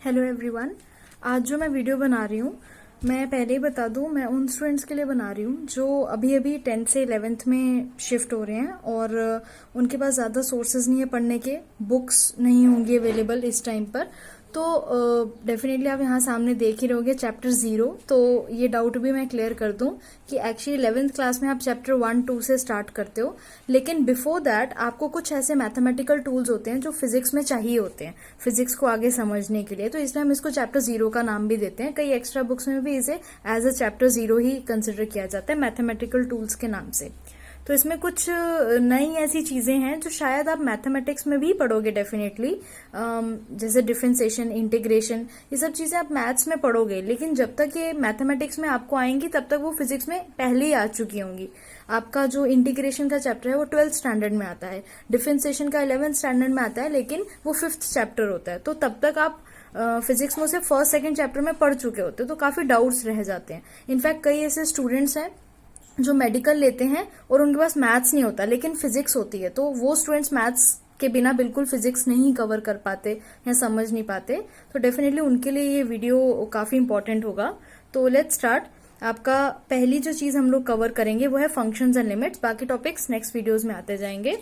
Hello everyone. आज जो मैं वीडियो बना रही हूँ, मैं पहले ही बता दूँ, मैं उन स्टूडेंट्स के लिए बना रही हूँ जो अभी अभी 10th से 11th में शिफ्ट हो रहे हैं और उनके पास ज़्यादा सोर्सेज नहीं है पढ़ने के, बुक्स नहीं होंगी अवेलेबल इस टाइम पर। तो डेफिनेटली आप यहाँ सामने देख ही रहोगे चैप्टर 0। तो ये डाउट भी मैं क्लियर कर दूं कि एक्चुअली 11th क्लास में आप चैप्टर 1-2 से स्टार्ट करते हो, लेकिन बिफोर दैट आपको कुछ ऐसे मैथमेटिकल टूल्स होते हैं जो फिजिक्स में चाहिए होते हैं फिजिक्स को आगे समझने के लिए। तो इसलिए हम इसको चैप्टर 0 का नाम भी देते हैं। कई एक्स्ट्रा बुक्स में भी इसे एज अ चैप्टर 0 ही कंसिडर किया जाता है मैथमेटिकल टूल्स के नाम से। तो इसमें कुछ नई ऐसी चीजें हैं जो शायद आप मैथमेटिक्स में भी पढ़ोगे डेफिनेटली, जैसे डिफरेंशिएशन, इंटीग्रेशन, ये सब चीजें आप मैथ्स में पढ़ोगे, लेकिन जब तक ये मैथमेटिक्स में आपको आएंगी तब तक वो फिजिक्स में पहले ही आ चुकी होंगी। आपका जो इंटीग्रेशन का चैप्टर है वो 12th स्टैंडर्ड में आता है, डिफरेंशिएशन का 11th स्टैंडर्ड में आता है, लेकिन वो 5th चैप्टर होता है। तो तब तक आप फिजिक्स में उसे फर्स्ट सेकेंड चैप्टर में पढ़ चुके होते हैं, तो काफी डाउट्स रह जाते हैं। इनफैक्ट कई ऐसे स्टूडेंट्स हैं जो मेडिकल लेते हैं और उनके पास मैथ्स नहीं होता लेकिन फिजिक्स होती है, तो वो स्टूडेंट्स मैथ्स के बिना बिल्कुल फिजिक्स नहीं कवर कर पाते या समझ नहीं पाते। तो डेफिनेटली उनके लिए ये वीडियो काफी इंपॉर्टेंट होगा। तो लेट्स स्टार्ट। आपका पहली जो चीज हम लोग कवर करेंगे वो है फंक्शंस एंड लिमिट्स। बाकी टॉपिक्स नेक्स्ट वीडियोज में आते जाएंगे।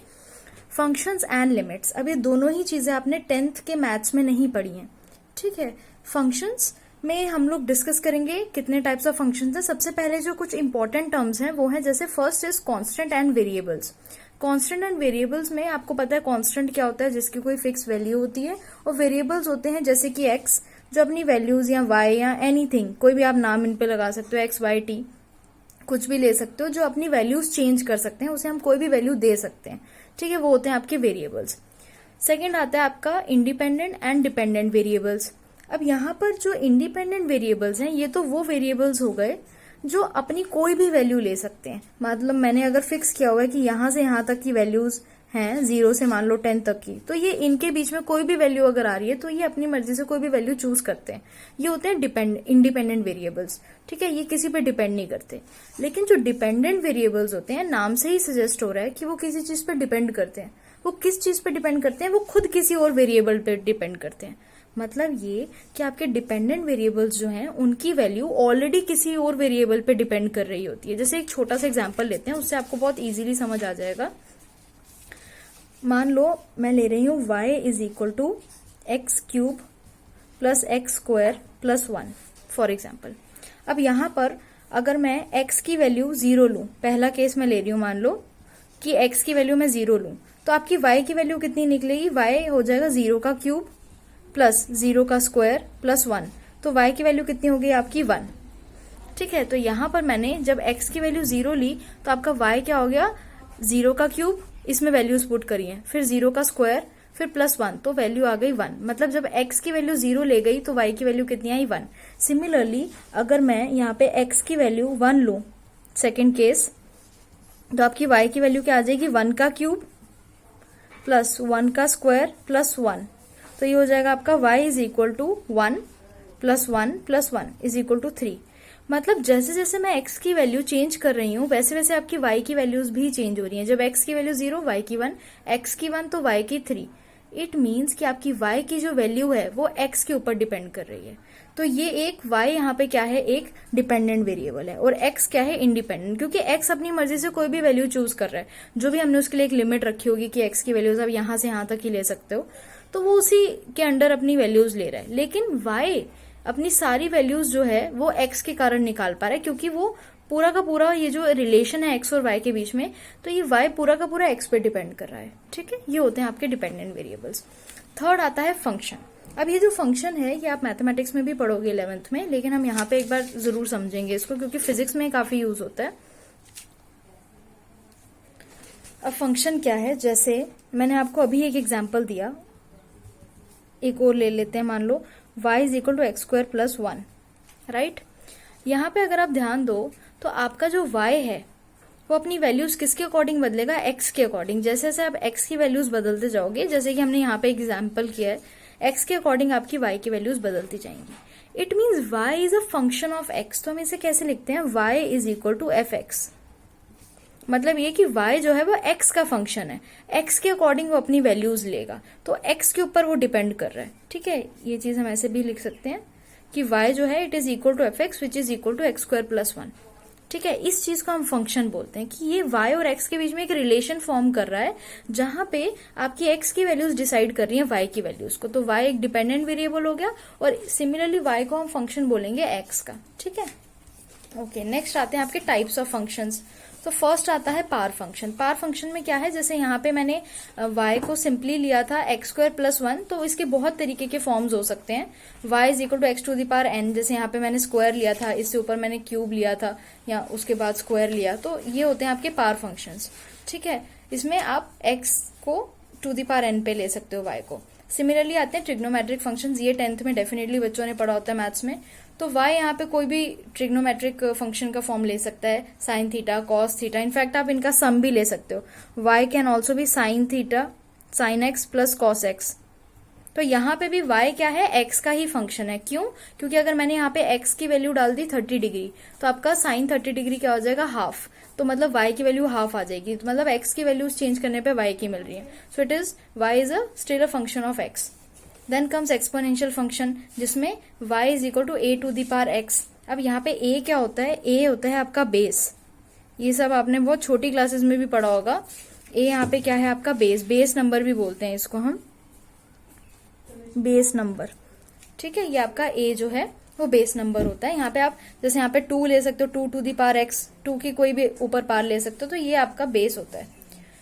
फंक्शंस एंड लिमिट्स, अब ये दोनों ही चीजें आपने 10th के मैथ्स में नहीं पढ़ी हैं, ठीक है। फंक्शंस में हम लोग डिस्कस करेंगे कितने टाइप्स ऑफ फंक्शंस हैं। सबसे पहले जो कुछ इंपॉर्टेंट टर्म्स हैं वो है, जैसे first is constant and variables. Constant and variables में आपको पता है कांस्टेंट क्या होता है, जिसकी कोई फिक्स वैल्यू होती है, और वेरिएबल्स होते हैं जैसे कि एक्स, जो अपनी वैल्यूज या वाई या एनीथिंग, कोई भी आप नाम इन पे लगा सकते हो, एक्स वाई टी कुछ भी ले सकते हो, जो अपनी वैल्यूज चेंज कर सकते हैं, उसे हम कोई भी वैल्यू दे सकते हैं, ठीक है। वो होते हैं आपके वेरिएबल्स। सेकेंड आता है आपका इंडिपेंडेंट एंड डिपेंडेंट वेरिएबल्स। अब यहाँ पर जो इंडिपेंडेंट वेरिएबल्स हैं ये तो वो वेरिएबल्स हो गए जो अपनी कोई भी वैल्यू ले सकते हैं। मतलब मैंने अगर फिक्स किया हुआ है कि यहाँ से यहाँ तक की वैल्यूज हैं, 0 से मान लो 10 तक की, तो ये इनके बीच में कोई भी वैल्यू अगर आ रही है तो ये अपनी मर्जी से कोई भी वैल्यू चूज करते हैं। ये होते हैं इंडिपेंडेंट वेरिएबल्स, ठीक है। ये किसी पे डिपेंड नहीं करते। लेकिन जो डिपेंडेंट वेरिएबल्स होते हैं, नाम से ही सजेस्ट हो रहा है कि वो किसी चीज पे डिपेंड करते हैं। वो किस चीज पे डिपेंड करते हैं? वो खुद किसी और वेरिएबल पे डिपेंड करते हैं। मतलब ये कि आपके डिपेंडेंट वेरिएबल्स जो हैं उनकी वैल्यू ऑलरेडी किसी और वेरिएबल पे डिपेंड कर रही होती है। जैसे एक छोटा सा एग्जांपल लेते हैं, उससे आपको बहुत इजीली समझ आ जाएगा। मान लो मैं ले रही हूं y is equal to x cube plus x square plus 1 for example. अब यहां पर अगर मैं x की वैल्यू 0 लूं, पहला केस मैं ले रही हूं, मान लो कि x की वैल्यू मैं 0 लूं, तो आपकी y की वैल्यू कितनी निकलेगी? y हो जाएगा 0 का क्यूब प्लस 0 का स्क्वायर प्लस 1, तो y की वैल्यू कितनी हो गई आपकी? 1, ठीक है। तो यहां पर मैंने जब x की वैल्यू 0 ली तो आपका y क्या हो गया? 0 का क्यूब, इसमें वैल्यूज पुट करी है, फिर 0 का स्क्वायर, फिर प्लस 1, तो वैल्यू आ गई 1। मतलब जब x की वैल्यू 0 ले गई तो y की वैल्यू कितनी आई? 1। सिमिलरली अगर मैं यहाँ पे x की वैल्यू 1 लूं, सेकेंड केस, तो आपकी y की वैल्यू क्या आ जाएगी? 1 का क्यूब प्लस 1 का स्क्वायर प्लस 1, तो ये हो जाएगा आपका y is equal to 1 plus 1 plus 1 is equal to 3। मतलब जैसे जैसे मैं x की वैल्यू चेंज कर रही हूँ वैसे वैसे आपकी y की वैल्यूज भी चेंज हो रही हैं। जब x की वैल्यू 0, y की 1, x की 1 तो y की 3। इट मीन्स कि आपकी y की जो वैल्यू है वो x के ऊपर डिपेंड कर रही है। तो ये एक y यहाँ पे क्या है? एक डिपेंडेंट वेरिएबल है, और x क्या है? इंडिपेंडेंट, क्योंकि x अपनी मर्जी से कोई भी वैल्यू चूज कर रहा है। जो भी हमने उसके लिए एक लिमिट रखी होगी कि x की वैल्यूज आप यहाँ से यहाँ तक ही ले सकते हो, तो वो उसी के अंडर अपनी वैल्यूज ले रहा है। लेकिन y अपनी सारी वैल्यूज जो है वो x के कारण निकाल पा रहा है, क्योंकि वो पूरा का पूरा ये जो रिलेशन है x और y के बीच में, तो ये y पूरा का पूरा x पे डिपेंड कर रहा है, ठीक है। ये होते हैं आपके डिपेंडेंट वेरिएबल्स। थर्ड आता है फंक्शन। अब ये जो फंक्शन है ये आप मैथमेटिक्स में भी पढ़ोगे 11th में, लेकिन हम यहाँ पे एक बार जरूर समझेंगे इसको, क्योंकि फिजिक्स में काफी यूज होता है। अब फंक्शन क्या है? जैसे मैंने आपको अभी एक एग्जाम्पल दिया, एक और ले लेते हैं। मान लो y is equal to x square plus 1, right. यहाँ पे अगर आप ध्यान दो तो आपका जो y है वो अपनी वैल्यूज किसके अकॉर्डिंग बदलेगा? x के अकॉर्डिंग। जैसे जैसे आप x की वैल्यूज बदलते जाओगे, जैसे कि हमने यहाँ पे एग्जाम्पल किया है, x के अकॉर्डिंग आपकी y की वैल्यूज बदलती जाएंगी। It means y is a function of x। तो हम इसे कैसे लिखते हैं? y is equal to f x, मतलब ये कि y जो है वो x का फंक्शन है, x के अकॉर्डिंग वो अपनी वैल्यूज लेगा, तो x के ऊपर वो डिपेंड कर रहा है। ठीक है, ये चीज हम ऐसे भी लिख सकते हैं कि y जो है it is equal to f x which is equal to x square plus 1। ठीक है, इस चीज को हम फंक्शन बोलते हैं कि ये y और x के बीच में एक रिलेशन फॉर्म कर रहा है, जहां पे आपकी x की वैल्यूज डिसाइड कर रही है y की वैल्यूज को। तो y एक डिपेंडेंट वेरिएबल हो गया और सिमिलरली y को हम फंक्शन बोलेंगे x का। ठीक है, ओके, नेक्स्ट आते हैं आपके टाइप्स ऑफ फंक्शंस। तो फर्स्ट आता है पावर फंक्शन। पावर फंक्शन में क्या है, जैसे यहाँ पे मैंने y को सिंपली लिया था एक्स स्क्वायर प्लस 1, तो इसके बहुत तरीके के फॉर्म्स हो सकते हैं। y is equal to x to the power n, जैसे यहाँ पे मैंने स्क्वायर लिया था, इससे ऊपर मैंने क्यूब लिया था या उसके बाद स्क्वायर लिया, तो ये होते हैं आपके पावर फंक्शंस। ठीक है, इसमें आप x को टू द पावर n पे ले सकते हो y को। सिमिलरली आते हैं ट्रिग्नोमेट्रिक फंक्शंस, ये 10th में डेफिनेटली बच्चों ने पढ़ा होता है मैथ्स में। तो y यहाँ पे कोई भी ट्रिग्नोमेट्रिक फंक्शन का फॉर्म ले सकता है, sine theta, cos theta, in fact आप इनका सम भी ले सकते हो। y कैन ऑल्सो भी sine theta, sine x plus cos x. तो यहाँ पे भी y क्या है, x का ही फंक्शन है। क्यों? क्योंकि अगर मैंने यहाँ पे x की वैल्यू डाल दी 30 डिग्री, तो आपका साइन 30 डिग्री क्या हो जाएगा, हाफ। तो मतलब y की वैल्यू हाफ आ जाएगी, तो मतलब x की वैल्यू चेंज करने पे y की मिल रही है। So it is y is still a function of x। Then comes exponential function, जिसमें y is equal to a to the power x। अब यहाँ पे a क्या होता है, a होता है आपका बेस। ये सब आपने बहुत छोटी क्लासेस में भी पढ़ा होगा। a यहाँ पे क्या है आपका बेस, बेस नंबर भी बोलते हैं इसको हम, बेस नंबर। ठीक है, ये आपका a जो है वो बेस नंबर होता है। यहाँ पे आप जैसे यहाँ पे 2 ले सकते हो, 2 टू दी पावर x, 2 की कोई भी ऊपर पावर ले सकते हो, तो ये आपका बेस होता है।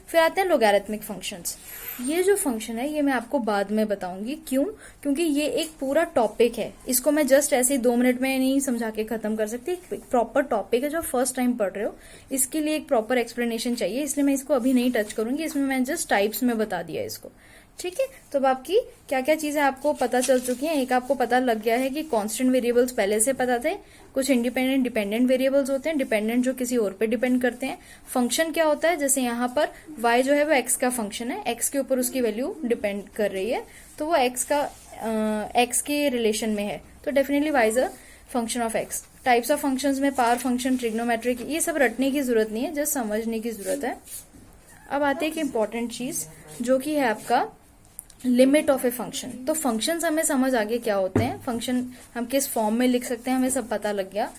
फिर आते हैं लोगैरिथमिक फंक्शंस। ये जो फंक्शन है ये मैं आपको बाद में बताऊंगी, क्यों? क्योंकि ये एक पूरा टॉपिक है, इसको मैं जस्ट ऐसे ही 2 मिनट में नहीं समझा के खत्म कर सकती। एक प्रॉपर टॉपिक है जो फर्स्ट टाइम पढ़ रहे हो, इसके लिए एक प्रॉपर एक्सप्लेनेशन चाहिए, इसलिए मैं इसको अभी नहीं टच करूंगी। इसमें मैं जस्ट टाइप्स में बता दिया इसको। ठीक है, तो अब आपकी क्या क्या चीजें आपको पता चल चुकी हैं। एक आपको पता लग गया है कि कांस्टेंट वेरिएबल्स पहले से पता थे, कुछ इंडिपेंडेंट डिपेंडेंट वेरिएबल्स होते हैं, डिपेंडेंट जो किसी और पे डिपेंड करते हैं। फंक्शन क्या होता है, जैसे यहाँ पर y जो है वो x का फंक्शन है, x के ऊपर उसकी वैल्यू डिपेंड कर रही है, तो वो x के रिलेशन में है, तो definitely y is a function of x। Types of functions में पावर फंक्शन, ट्रिग्नोमेट्रिक, ये सब रटने की जरूरत नहीं है, जस्ट समझने की जरूरत है। अब आते हैं एक इंपॉर्टेंट चीज जो कि है आपका लिमिट ऑफ ए फंक्शन। तो फंक्शंस हमें समझ आ गए क्या होते हैं, फंक्शन हम किस फॉर्म में लिख सकते हैं, हमें सब पता लग गया।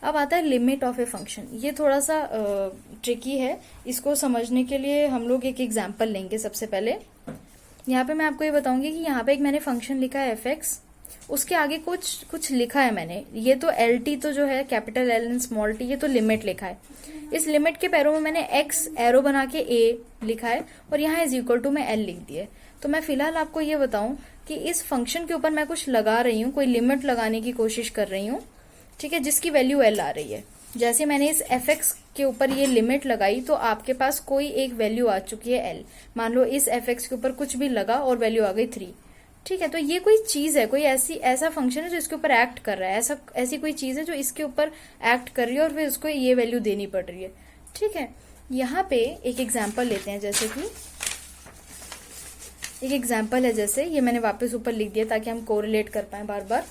अब आता है लिमिट ऑफ ए फंक्शन। ये थोड़ा सा ट्रिकी है, इसको समझने के लिए हम लोग एक एग्जांपल लेंगे। सबसे पहले यहाँ पे मैं आपको ये बताऊंगी कि यहाँ पे एक मैंने फंक्शन लिखा है एफ एक्स, उसके आगे कुछ लिखा है मैंने, ये तो एल टी तो जो है capital L and small T, ये तो लिमिट लिखा है। इस लिमिट के पैरों में मैंने एक्स एरो बना के ए लिखा है और यहाँ इज इक्वल टू में एल लिख दिया। तो मैं फिलहाल आपको ये बताऊं कि इस फंक्शन के ऊपर मैं कुछ लगा रही हूँ, कोई लिमिट लगाने की कोशिश कर रही हूँ, ठीक है, जिसकी वैल्यू एल आ रही है। जैसे मैंने इस एफ एक्स के ऊपर ये लिमिट लगाई तो आपके पास कोई एक वैल्यू आ चुकी है एल। मान लो इस एफ एक्स के ऊपर कुछ भी लगा और वैल्यू आ गई 3। ठीक है, तो ये कोई चीज है, कोई ऐसा फंक्शन है जो इसके ऊपर एक्ट कर रहा है, ऐसी कोई चीज है जो इसके ऊपर एक्ट कर रही है और फिर उसको ये वैल्यू देनी पड़ रही है। ठीक है, यहाँ पे एक एग्जाम्पल लेते हैं, जैसे कि एक एग्जाम्पल है, जैसे ये मैंने वापस ऊपर लिख दिया ताकि हम कोरिलेट कर पाए बार बार।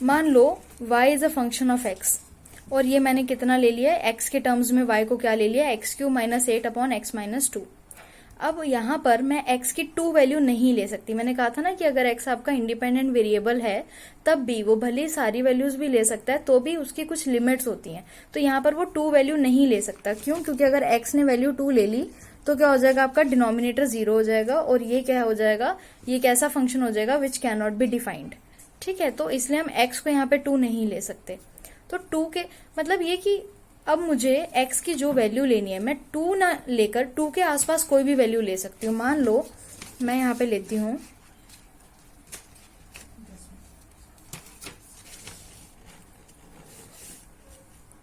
मान लो y is a function of x और ये मैंने कितना ले लिया है, x के टर्म्स में y को क्या ले लिया, x³ minus 8 upon x minus 2। अब यहाँ पर मैं x की 2 वैल्यू नहीं ले सकती। मैंने कहा था ना कि अगर x आपका इंडिपेंडेंट वेरिएबल है तब भी वो भले सारी वैल्यूज भी ले सकता है, तो भी उसकी कुछ लिमिट्स होती हैं। तो यहाँ पर वो 2 वैल्यू नहीं ले सकता। क्यों? क्योंकि अगर x ने वैल्यू 2 ले ली तो क्या हो जाएगा, आपका डिनोमिनेटर 0 हो जाएगा और ये क्या हो जाएगा, ये एक ऐसा फंक्शन हो जाएगा which can not be defined. ठीक है, तो इसलिए हम x को यहाँ पे 2 नहीं ले सकते। तो 2 के मतलब ये कि अब मुझे x की जो वैल्यू लेनी है, मैं 2 ना लेकर 2 के आसपास कोई भी वैल्यू ले सकती हूँ। मान लो मैं यहाँ पे लेती हूँ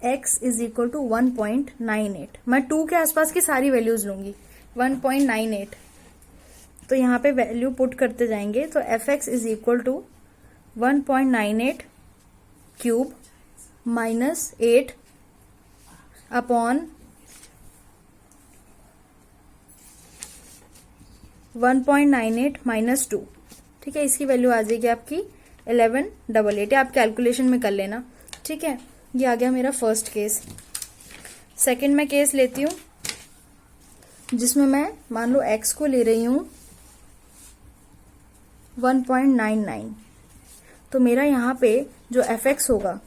x इज इक्वल टू 1.98। मैं 2 के आसपास की सारी वैल्यूज लूंगी, 1.98। तो यहाँ पे वैल्यू पुट करते जाएंगे, तो F x is equal to 1.98 cube minus 8 upon 1.98 minus 2। ठीक है, इसकी वैल्यू आ जाएगी आपकी 1188। आप कैलकुलेशन में कर लेना। ठीक है, ये आ गया मेरा फर्स्ट केस। सेकंड मैं केस लेती हूँ जिसमें मैं मान लो x को ले रही हूँ 1.99, तो मेरा यहाँ पे जो fx होगा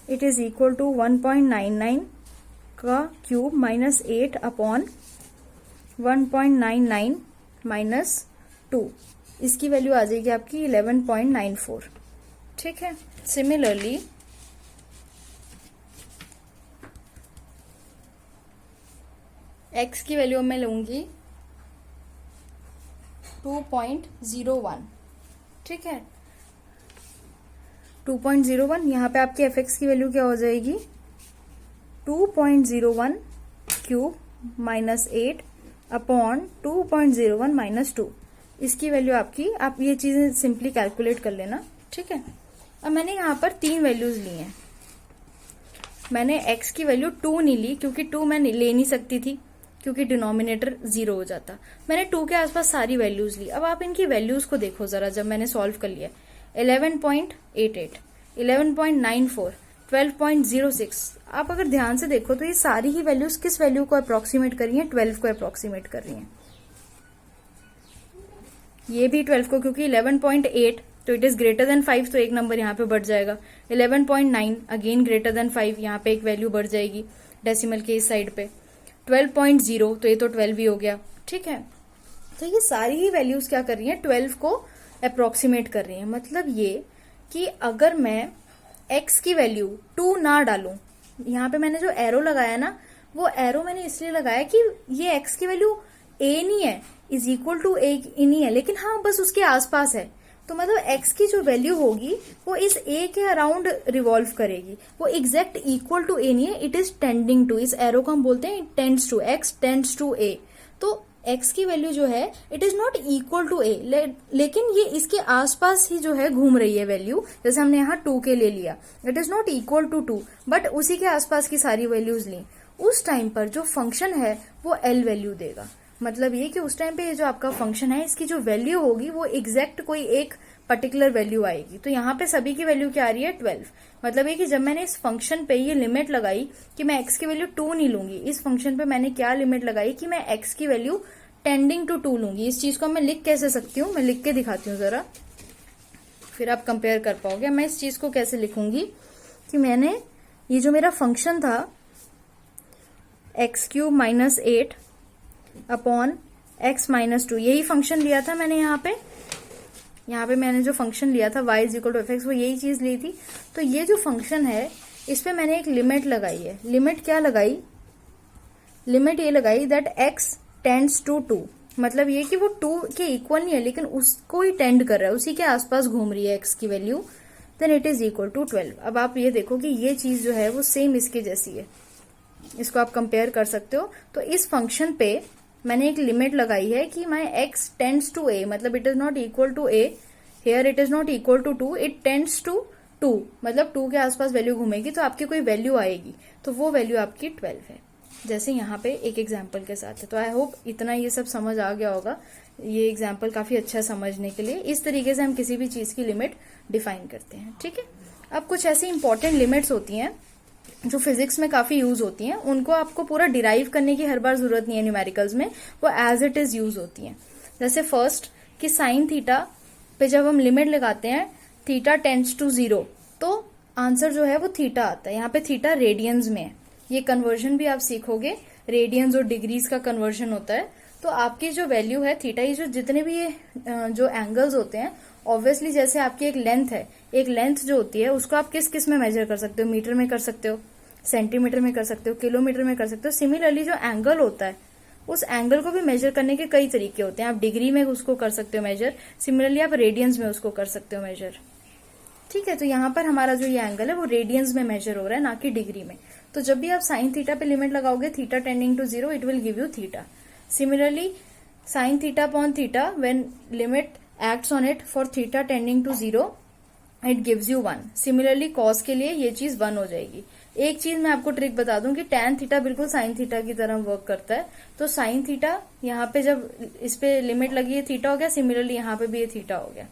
इट इज इक्वल टू 1.99 का क्यूब माइनस 8 अपॉन 1.99 माइनस 2, इसकी वैल्यू आ जाएगी आपकी 11.94। ठीक है, सिमिलरली x की वैल्यू मैं लूंगी 2.01। ठीक है, 2.01, यहाँ पे आपकी fx की वैल्यू क्या हो जाएगी 2.01 क्यूब माइनस 8 अपॉन 2.01 माइनस 2, इसकी वैल्यू आपकी, आप ये चीजें सिंपली कैलकुलेट कर लेना। ठीक है, अब मैंने यहाँ पर 3 वैल्यूज ली हैं। मैंने x की वैल्यू 2 नहीं ली क्योंकि 2 मैं ले नहीं सकती थी क्योंकि डिनोमिनेटर 0 हो जाता। मैंने 2 के आसपास सारी वैल्यूज ली। अब आप इनकी वैल्यूज को देखो जरा, जब मैंने सॉल्व कर लिया 11.88, 11.94, 12.06, आप अगर ध्यान से देखो तो ये सारी ही वैल्यूज किस वैल्यू को अप्रोक्सीमेट कर रही हैं, 12 को अप्रोक्सीमेट कर रही हैं। ये भी 12 को, क्योंकि 11.8 तो इट इज ग्रेटर देन 5, तो एक नंबर यहाँ पे बढ़ जाएगा। 11.9 अगेन ग्रेटर देन 5, यहाँ पे एक वैल्यू बढ़ जाएगी डेसिमल के इस साइड पे। 12.0 तो ये तो 12 ही हो गया। ठीक है, तो ये सारी ही वैल्यूज क्या कर रही हैं, 12 को अप्रोक्सीमेट कर रही हैं। मतलब ये कि अगर मैं x की वैल्यू 2 ना डालूं, यहाँ पे मैंने जो एरो लगाया ना, वो एरो मैंने इसलिए लगाया कि ये x की वैल्यू a नहीं है, इज इक्वल टू a नहीं है, लेकिन हाँ बस उसके आसपास है। तो मतलब x की जो वैल्यू होगी वो इस a के अराउंड रिवॉल्व करेगी, वो एग्जैक्ट इक्वल टू a नहीं है, इट इज टेंडिंग टू। इस एरो को हम बोलते हैं tends to, x tends to a। तो x की वैल्यू जो है it is not equal to a, लेकिन ये इसके आसपास ही जो है घूम रही है वैल्यू। जैसे हमने यहाँ 2 के ले लिया, it is not equal to 2, but उसी के आसपास की सारी वैल्यूज ली। उस टाइम पर जो फंक्शन है वो l वैल्यू देगा। मतलब ये कि उस टाइम पे ये जो आपका फंक्शन है इसकी जो वैल्यू होगी वो एग्जैक्ट कोई एक पर्टिकुलर वैल्यू आएगी। तो यहाँ पे सभी की वैल्यू क्या आ रही है 12। मतलब ये कि जब मैंने इस फंक्शन पे ये लिमिट लगाई कि मैं x की वैल्यू 2 नहीं लूंगी, इस फंक्शन पे मैंने क्या लिमिट लगाई कि मैं x की वैल्यू टेंडिंग टू 2 लूंगी। इस चीज को मैं लिख कैसे सकती हूँ, मैं लिख के दिखाती हूँ जरा, फिर आप कंपेयर कर पाओगे। मैं इस चीज को कैसे लिखूंगी कि मैंने ये जो मेरा फंक्शन था x³ minus 8 upon x minus 2, यही फंक्शन लिया था मैंने यहाँ पे मैंने जो फंक्शन लिया था y is equal to fx, वो यही चीज ली थी। तो ये जो फंक्शन है इस पे मैंने एक लिमिट लगाई है। लिमिट क्या लगाई, लिमिट ये लगाई दैट x टेंड्स टू 2। मतलब ये कि वो 2 के इक्वल नहीं है लेकिन उसको ही टेंड कर रहा है, उसी के आसपास घूम रही है x की value, then it is equal to 12। अब आप ये देखो कि ये चीज जो है वो सेम इसके जैसी है, इसको आप कंपेयर कर सकते हो। तो इस फंक्शन पे मैंने एक लिमिट लगाई है कि my x tends to a, मतलब it is not equal to a, here it is not equal to 2, it tends to 2, मतलब 2 के आसपास वैल्यू घूमेगी तो आपकी कोई वैल्यू आएगी, तो वो वैल्यू आपकी 12 है। जैसे यहाँ पे एक एग्जाम्पल के साथ है। तो आई होप इतना ये सब समझ आ गया होगा। ये एग्जाम्पल काफी अच्छा समझने के लिए, इस तरीके से हम किसी भी चीज की लिमिट डिफाइन करते हैं। ठीक है, अब कुछ ऐसी इंपॉर्टेंट लिमिट्स होती हैं जो फिजिक्स में काफी यूज होती हैं, उनको आपको पूरा डिराइव करने की हर बार जरूरत नहीं है न्यूमेरिकल्स में, वो एज इट इज यूज होती हैं। जैसे फर्स्ट कि साइन थीटा पे जब हम लिमिट लगाते हैं थीटा टेंड्स टू 0, तो आंसर जो है वो थीटा आता है। यहाँ पे थीटा रेडियंस में है, ये कन्वर्जन भी आप सीखोगे, रेडियंस और डिग्रीज का कन्वर्जन होता है। तो आपकी जो वैल्यू है थीटा, ये जो जितने भी ये जो एंगल्स होते हैं, ऑब्वियसली जैसे आपकी एक लेंथ है, एक लेंथ जो होती है उसको आप किस किस में मेजर कर सकते हो, मीटर में कर सकते हो, सेंटीमीटर में कर सकते हो, किलोमीटर में कर सकते हो। सिमिलरली जो एंगल होता है उस एंगल को भी मेजर करने के कई तरीके होते हैं। आप डिग्री में उसको कर सकते हो मेजर, सिमिलरली आप रेडियंस में उसको कर सकते हो मेजर। ठीक है, तो यहाँ पर हमारा जो ये एंगल है वो रेडियंस में मेजर हो रहा है, ना कि डिग्री में। तो जब भी आप साइन थीटा पे लिमिट लगाओगे theta tending to 0, it will give you theta. Similarly sine theta upon theta when limit acts on it for theta tending to 0, it gives you 1। Similarly cos के लिए ये चीज 1 हो जाएगी। एक चीज मैं आपको ट्रिक बता दूं कि tan थीटा बिल्कुल साइन थीटा की तरह वर्क करता है। तो साइन थीटा यहाँ पे जब इस पे लिमिट लगी है थीटा हो गया, सिमिलरली यहाँ पे भी ये थीटा हो गया।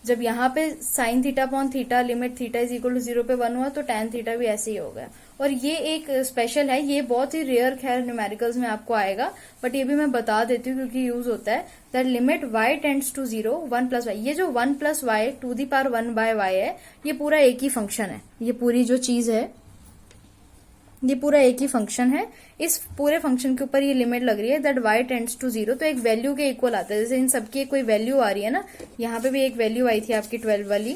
जब यहाँ पे sine theta upon theta limit theta is equal to 0 पे 1 हुआ तो tan थीटा भी ऐसे ही हो गया। और ये एक स्पेशल है, ये बहुत ही रेयर खैर न्यूमेरिकल्स में आपको आएगा, बट ये भी मैं बता देती हूँ क्योंकि यूज होता है। That limit y tends to 0 1 plus y, ये जो 1 plus y to the power 1 by y है, ये पूरा एक ही फंक्शन है। ये पूरी जो चीज है ये पूरा एक ही फंक्शन है। इस पूरे फंक्शन के ऊपर ये लिमिट लग रही है दैट y टेंड्स टू 0, तो एक वैल्यू के इक्वल आता है। जैसे इन सबकी कोई वैल्यू आ रही है ना, यहाँ पे भी एक वैल्यू आई थी आपकी 12 वाली,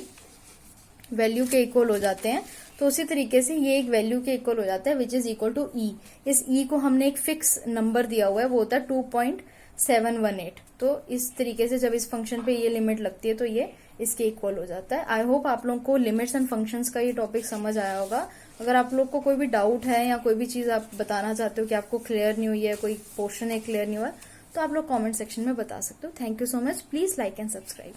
वैल्यू के इक्वल हो जाते हैं। तो उसी तरीके से ये एक वैल्यू के इक्वल हो जाता है विच इज इक्वल टू ई। इस ई को हमने एक फिक्स नंबर दिया हुआ है, वो होता है 2.718। तो इस तरीके से जब इस फंक्शन पे ये लिमिट लगती है तो ये इसके इक्वल हो जाता है। आई होप आप लोगों को लिमिट्स एंड फंक्शंस का ये टॉपिक समझ आया होगा। अगर आप लोग को कोई भी डाउट है या कोई भी चीज आप बताना चाहते हो कि आपको क्लियर नहीं हुई है, कोई पोर्शन है क्लियर नहीं हुआ, तो आप लोग कमेंट सेक्शन में बता सकते हो। Thank you so much, please like and subscribe.